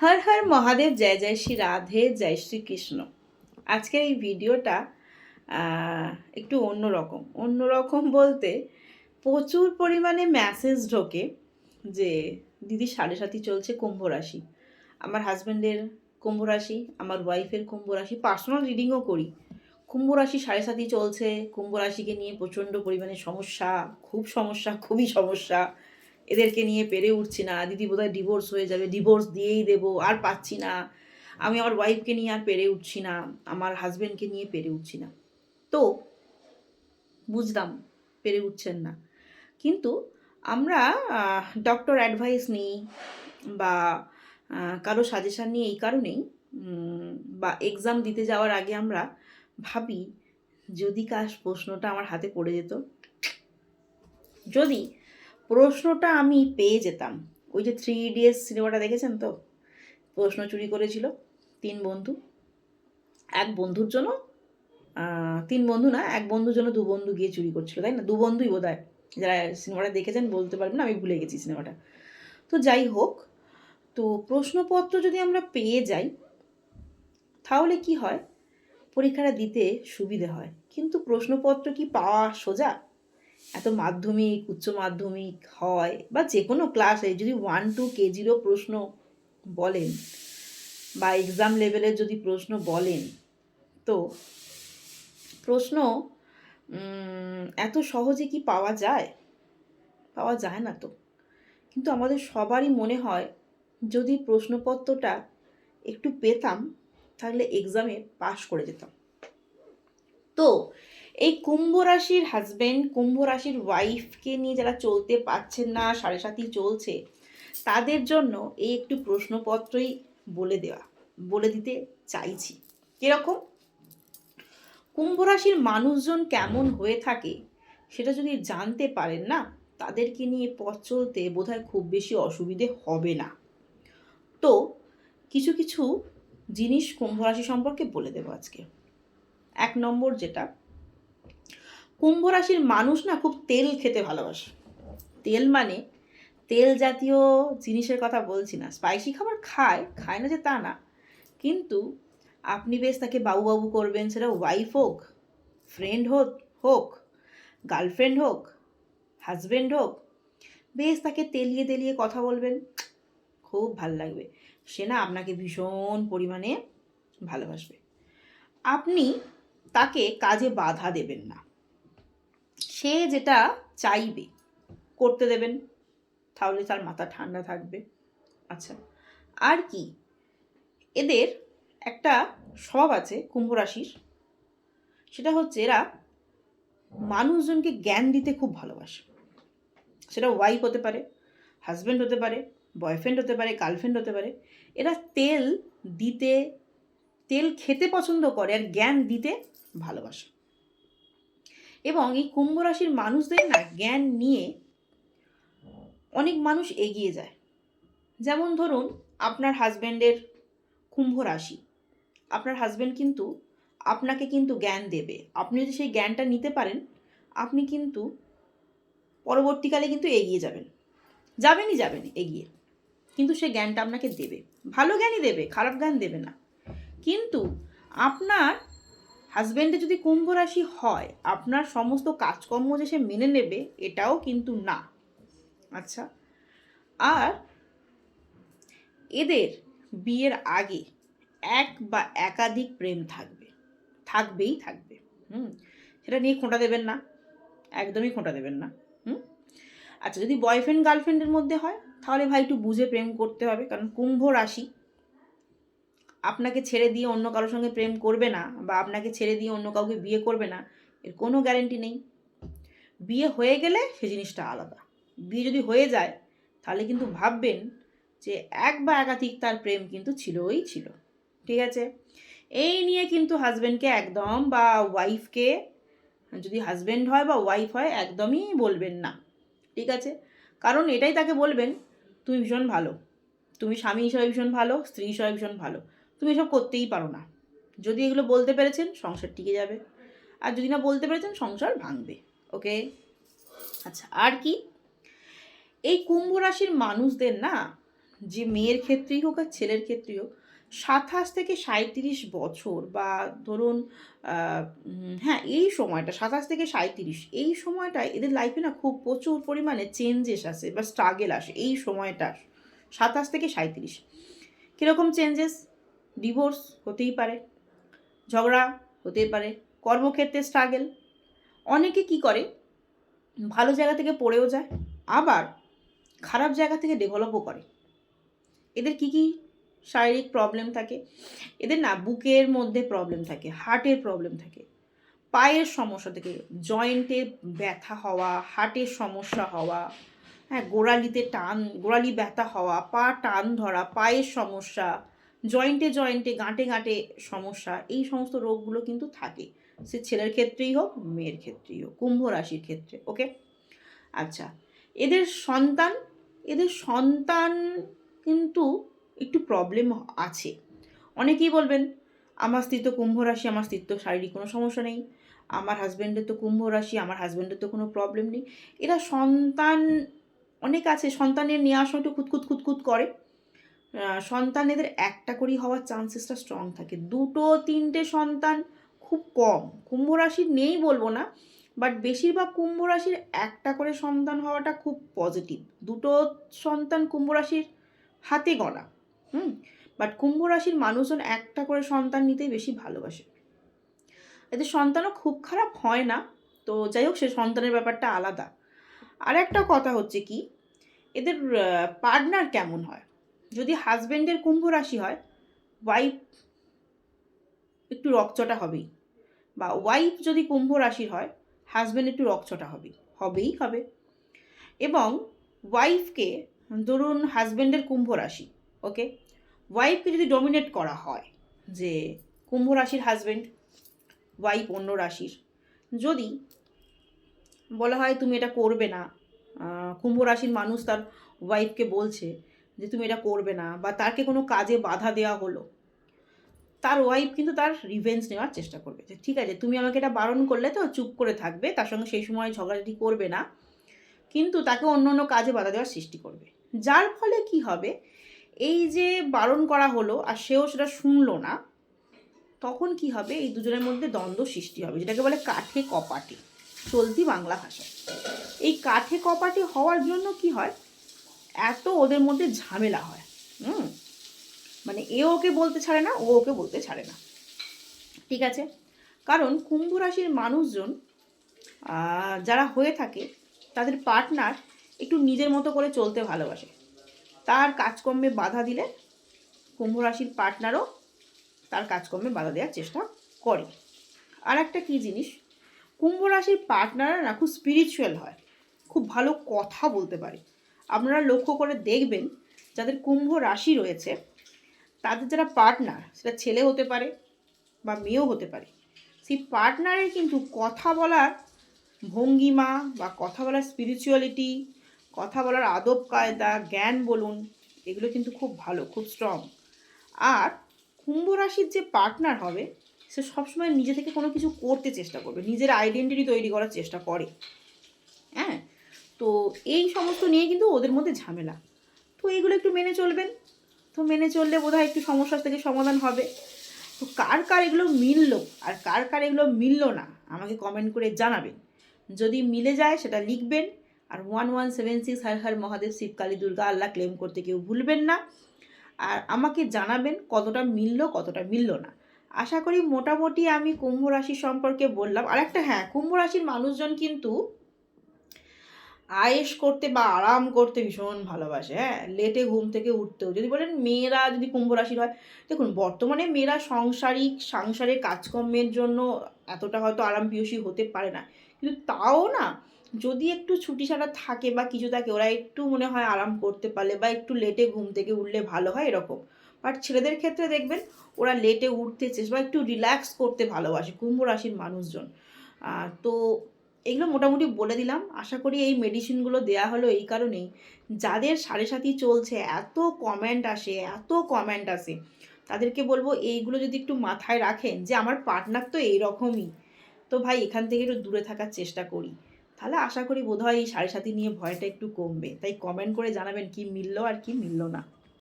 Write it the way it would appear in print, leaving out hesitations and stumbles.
হর হর মহাদেব, জয় জয় শ্রী রাধে, জয় শ্রীকৃষ্ণ। আজকের এই ভিডিওটা একটু অন্যরকম। অন্যরকম বলতে প্রচুর পরিমাণে মেসেজ ঢোকে যে দিদি সাড়ে সাথী চলছে কুম্ভ রাশি। আমার হাজব্যান্ডের কুম্ভ রাশি, আমার ওয়াইফের কুম্ভ রাশি, পার্সোনাল রিডিংও করি। কুম্ভ রাশি সাড়ে সাথী চলছে, কুম্ভ রাশিকে নিয়ে প্রচণ্ড পরিমাণে সমস্যা, খুবই সমস্যা। এদেরকে নিয়ে পেরে উঠছি না, দিদি বোধহয় ডিভোর্স হয়ে যাবে, ডিভোর্স দিয়েই দেবো, আর পাচ্ছি না। আমি আমার ওয়াইফকে নিয়ে আর পেরে উঠছি না, আমার হাজব্যান্ডকে নিয়ে পেরে উঠছি না। তো বুঝলাম পেরে উঠছেন না, কিন্তু আমরা ডক্টর অ্যাডভাইস নিই বা কারো সাজেশান নিই এই কারণেই, বা এক্সাম দিতে যাওয়ার আগে আমরা ভাবি যদি কাশ প্রশ্নটা আমার হাতে পড়ে যেত, যদি প্রশ্নটা আমি পেয়ে যেতাম। ওই যে 3 ইডিয়টস সিনেমাটা দেখেছেন তো? প্রশ্ন চুরি করেছিল 3 বন্ধু। এক বন্ধুর জন্য 3 বন্ধু না, এক বন্ধুর জন্য 2 বন্ধু গিয়ে চুরি করছিল, তাই না? 2 বন্ধুই বোধহয়। যারা সিনেমাটা দেখেছেন বলতে পারবেন না, আমি ভুলে গেছি সিনেমাটা। তো যাই হোক, তো প্রশ্নপত্র যদি আমরা পেয়ে যাই তাহলে কি হয়, পরীক্ষাটা দিতে সুবিধে হয়। কিন্তু প্রশ্নপত্র কি পাওয়া সোজা? এত মাধ্যমিক, উচ্চ মাধ্যমিক হয় বা যে কোনো ক্লাসে যদি 1-2 কেজিরও প্রশ্ন বলেন বা এক্সাম লেভেলের যদি প্রশ্ন বলেন, তো প্রশ্ন এত সহজে কি পাওয়া যায়? পাওয়া যায় না তো। কিন্তু আমাদের সবারই মনে হয় যদি প্রশ্নপত্রটা একটু পেতাম তাহলে এক্সামে পাশ করে যেতাম। তো এই কুম্ভ রাশির হাজব্যান্ড, কুম্ভ রাশির ওয়াইফকে নিয়ে যারা চলতে পারছেন না, সাড়ে সাথী চলছে, তাদের জন্য এই একটু প্রশ্নপত্রই বলে দিতে চাইছি। কিরকম? কুম্ভ রাশির মানুষজন কেমন হয়ে থাকে সেটা যদি জানতে পারেন না, তাদেরকে নিয়ে পথ চলতে বোধহয় খুব বেশি অসুবিধে হবে না। তো কিছু কিছু জিনিস কুম্ভ রাশি সম্পর্কে বলে দেবো আজকে। 1 নম্বর যেটা, কুম্ভ রাশির মানুষ না খুব তেল খেতে ভালোবাসে। তেল মানে তেল জাতীয় জিনিসের কথা বলছি না, স্পাইসি খাবার খায় না যে তা না, কিন্তু আপনি বেশ তাকে বাবু বাবু করবেন, সেটা ওয়াইফ হোক, ফ্রেন্ড হোক, গার্লফ্রেন্ড হোক, হাজব্যান্ড হোক, বেশ তাকে তেলিয়ে তেলিয়ে কথা বলবেন, খুব ভাল লাগবে। সে না আপনাকে ভীষণ পরিমাণে ভালোবাসবে। আপনি তাকে কাজে বাধা দেবেন না, সে যেটা চাইবে করতে দেবেন, তাহলে তার মাথা ঠান্ডা থাকবে। আচ্ছা, আর কি, এদের একটা স্বভাব আছে কুম্ভ রাশির, সেটা হচ্ছে এরা মানুষজনকে জ্ঞান দিতে খুব ভালোবাসে। সেটা ওয়াইফ হতে পারে, হাজব্যান্ড হতে পারে, বয়ফ্রেন্ড হতে পারে, গার্লফ্রেন্ড হতে পারে। এরা তেল খেতে পছন্দ করে আর জ্ঞান দিতে ভালোবাসে। এবং এই কুম্ভ রাশির মানুষদের না জ্ঞান নিয়ে অনেক মানুষ এগিয়ে যায়। যেমন ধরুন আপনার হাজব্যান্ডের কুম্ভ রাশি, আপনার হাজব্যান্ড কিন্তু আপনাকে কিন্তু জ্ঞান দেবে। আপনি যদি সেই জ্ঞানটা নিতে পারেন, আপনি কিন্তু পরবর্তীকালে কিন্তু এগিয়ে যাবেনই এগিয়ে। কিন্তু সে জ্ঞানটা আপনাকে দেবে, ভালো জ্ঞানই দেবে, খারাপ জ্ঞান দেবে না। কিন্তু আপনার হাজব্যান্ডের যদি কুম্ভ রাশি হয়, আপনার সমস্ত কাজকর্ম যে সে মেনে নেবে এটাও কিন্তু না। আচ্ছা, আর এদের বিয়ের আগে এক বা একাধিক প্রেম থাকবেই থাকবে। সেটা নিয়ে খোঁটা দেবেন না, একদমই খোঁটা দেবেন না। আচ্ছা, যদি বয়ফ্রেন্ড গার্লফ্রেন্ডের মধ্যে হয় তাহলে ভাই একটু বুঝে প্রেম করতে হবে, কারণ কুম্ভ রাশি আপনাকে ছেড়ে দিয়ে অন্য কারোর সঙ্গে প্রেম করবে না বা আপনাকে ছেড়ে দিয়ে অন্য কাউকে বিয়ে করবে না, এর কোনো গ্যারেন্টি নেই। বিয়ে হয়ে গেলে সে জিনিসটা আলাদা। বিয়ে যদি হয়ে যায় তাহলে কিন্তু ভাববেন যে এক বা একাধিক তার প্রেম কিন্তু ছিলই ছিল। ঠিক আছে? এই নিয়ে কিন্তু হাজব্যান্ডকে একদম, বা ওয়াইফকে, যদি হাজব্যান্ড হয় বা ওয়াইফ হয়, একদমই বলবেন না। ঠিক আছে? কারণ এটাই তাকে বলবেন, তুমি ভীষণ ভালো, তুমি স্বামী হিসাবে ভীষণ ভালো, স্ত্রী হিসাবে ভীষণ ভালো, তুমি এসব করতেই পারো না। যদি এগুলো বলতে পেরেছেন সংসার টিকে যাবে, আর যদি না বলতে পেরেছেন সংসার ভাঙবে। ওকে? আচ্ছা, আর কি, এই কুম্ভ রাশির মানুষদের না যে মেয়ের ক্ষেত্রেই হোক আর ছেলের ক্ষেত্রেই হোক ২৭ থেকে ৩৭ বছর বা ধরুন হ্যাঁ এই সময়টা ২৭ থেকে ৩৭ এই সময়টায় এদের লাইফে না খুব প্রচুর পরিমাণে চেঞ্জেস আসে বা স্ট্রাগেল আসে এই সময়টা ২৭ থেকে ৩৭। কীরকম চেঞ্জেস? ডিভোর্স হতেই পারে, ঝগড়া হতেই পারে, কর্মক্ষেত্রে স্ট্রাগেল, অনেকে কি করে ভালো জায়গা থেকে পড়েও যায়, আবার খারাপ জায়গা থেকে ডেভেলপও করে। এদের কি কি শারীরিক প্রবলেম থাকে? এদের না বুকের মধ্যে প্রবলেম থাকে, হার্টের প্রবলেম থাকে, পায়ের সমস্যা থাকে, জয়েন্টে ব্যথা হওয়া, হার্টের সমস্যা হওয়া, হ্যাঁ গোড়ালি ব্যথা হওয়া, পা টান ধরা, পায়ের সমস্যা, জয়েন্টে জয়েন্টে গাঁটে গাঁটে সমস্যা, এই সমস্ত রোগগুলো কিন্তু থাকে, সে ছেলের ক্ষেত্রেই হোক মেয়ের ক্ষেত্রেই হোক, কুম্ভ রাশির ক্ষেত্রে। ওকে, আচ্ছা, এদের সন্তান কিন্তু একটু প্রবলেম আছে। অনেকেই বলবেন আমার স্ত্রী তো কুম্ভ রাশি, আমার স্ত্রীর তো শারীরিক কোনো সমস্যা নেই, আমার হাজব্যান্ডের তো কুম্ভ রাশি, আমার হাজব্যান্ডের তো কোনো প্রবলেম নেই। এরা সন্তান অনেক আছে, সন্তানের নেওয়ার সময় একটু খুঁতখুত করে। সন্তান এদের একটা করেই হওয়ার চান্সেসটা স্ট্রং থাকে, 2-3টে সন্তান খুব কম। কুম্ভ রাশির নেই বলবো না, বাট বেশিরভাগ কুম্ভ রাশির একটা করে সন্তান হওয়াটা খুব পজিটিভ। 2টো সন্তান কুম্ভ রাশির হাতে গণা। বাট কুম্ভ রাশির মানুষজন একটা করে সন্তান নিতেই বেশি ভালোবাসে। এদের সন্তানও খুব খারাপ হয় না, তো যাই হোক সে সন্তানের ব্যাপারটা আলাদা। আর একটা কথা হচ্ছে কি, এদের পার্টনার কেমন হয়? যদি হাজব্যান্ডের কুম্ভ রাশি হয়, ওয়াইফ একটু রকচটা হবেই, বা ওয়াইফ যদি কুম্ভ রাশির হয়, হাজব্যান্ড একটু রকচটা হবেই হবে। এবং ওয়াইফকে, ধরুন হাজব্যান্ডের কুম্ভ রাশি, ওকে, ওয়াইফকে যদি ডমিনেট করা হয়, যে কুম্ভ রাশির হাজব্যান্ড, ওয়াইফ অন্য রাশির, যদি বলা হয় তুমি এটা করবে না, কুম্ভ রাশির মানুষ তার ওয়াইফকে বলছে যে তুমি এটা করবে না, বা তাকে কোনো কাজে বাধা দেওয়া হলো, তার ওয়াইফ কিন্তু তার রিভেঞ্জ নেওয়ার চেষ্টা করবে, যে ঠিক আছে তুমি আমাকে এটা বারণ করলে তো চুপ করে থাকবে, তার সঙ্গে সেই সময় ঝগড়াঝাটি করবে না, কিন্তু তাকে অন্য অন্য কাজে বাধা দেওয়ার সৃষ্টি করবে। যার ফলে কি হবে, এই যে বারণ করা হলো আর সেও সেটা শুনলো না, তখন কি হবে, এই দুজনের মধ্যে দ্বন্দ্ব সৃষ্টি হবে, যেটাকে বলে কাঠে কপাটে, চলতি বাংলা ভাষায়। এই কাঠে কপাটে হওয়ার জন্য কি হয়, এত ওদের মধ্যে ঝামেলা হয়। মানে এ ওকে বলতে ছাড়ে না, ও ওকে বলতে ছাড়ে না, ঠিক আছে? কারণ কুম্ভ রাশির মানুষজন যারা হয়ে থাকে, তাদের পার্টনার একটু নিজের মতো করে চলতে ভালোবাসে। তার কাজকর্মে বাধা দিলে কুম্ভ রাশির পার্টনারও তার কাজকর্মে বাধা দেওয়ার চেষ্টা করে। আর একটা কী জিনিস, কুম্ভ রাশির পার্টনাররা না খুব স্পিরিচুয়াল হয়, খুব ভালো কথা বলতে পারে। আপনারা লক্ষ্য করে দেখবেন, যাদের কুম্ভ রাশি রয়েছে তাদের যারা পার্টনার, সেটা ছেলে হতে পারে বা মেয়েও হতে পারে, সেই পার্টনারের কিন্তু কথা বলার ভঙ্গিমা বা কথা বলার স্পিরিচুয়ালিটি, কথা বলার আদব কায়দা, জ্ঞান বলুন, এগুলো কিন্তু খুব ভালো, খুব স্ট্রং। আর কুম্ভ রাশির যে পার্টনার হবে, সে সবসময় নিজে থেকে কোনো কিছু করতে চেষ্টা করবে, নিজের আইডেন্টিটি তৈরি করার চেষ্টা করে। হ্যাঁ, তো এই সমস্ত নিয়ে কিন্তু ওদের মধ্যে ঝামেলা, তো এইগুলো একটু মেনে চলবেন। তো মেনে চললে বোধহয় একটু সমস্যা থেকে সমাধান হবে। তো কার কার এগুলো মিললো আর কার কার এগুলো মিললো না, আমাকে কমেন্ট করে জানাবেন। যদি মিলে যায় সেটা লিখবেন। আর 1176 হর হর মহাদেব শিব কালী দুর্গা আল্লাহ ক্লেম করতে কেউ ভুলবেন না। আর আমাকে জানাবেন কতটা মিললো কতটা মিললো না। আশা করি মোটামুটি আমি কুম্ভ রাশি সম্পর্কে বললাম। আর একটা, হ্যাঁ, কুম্ভ রাশির মানুষজন কিন্তু আয়েশ করতে বা আরাম করতে ভীষণ ভালোবাসে। হ্যাঁ, লেটে ঘুম থেকে উঠতেও, যদি বলেন মেয়েরা যদি কুম্ভ রাশির হয়, দেখুন বর্তমানে মেয়েরা সংসারের কাজকর্মের জন্য এতটা হয়তো আরামপ্রিয়সী হতে পারে না, কিন্তু তাও না, যদি একটু ছুটি ছাড়া থাকে বা কিছু থাকে, ওরা একটু মনে হয় আরাম করতে পারলে বা একটু লেটে ঘুম থেকে উঠলে ভালো হয় এরকম। বাট ছেলেদের ক্ষেত্রে দেখবেন ওরা লেটে উঠতে চেষ্টা বা একটু রিল্যাক্স করতে ভালোবাসে কুম্ভ রাশির মানুষজন। তো এগুলো মোটামুটি বলে দিলাম। আশা করি এই মেডিসিনগুলো দেয়া হলো এই কারণেই, যাদের সাড়ে সাথী চলছে, এত কমেন্ট আসে, তাদেরকে বলবো এইগুলো যদি একটু মাথায় রাখেন, যে আমার পার্টনার তো এইরকমই, তো ভাই এখান থেকে একটু দূরে থাকার চেষ্টা করি, তাহলে আশা করি বোধহয় এই সাড়ে সাথী নিয়ে ভয়টা একটু কমবে। তাই কমেন্ট করে জানাবেন কি মিললো আর কি মিললো না।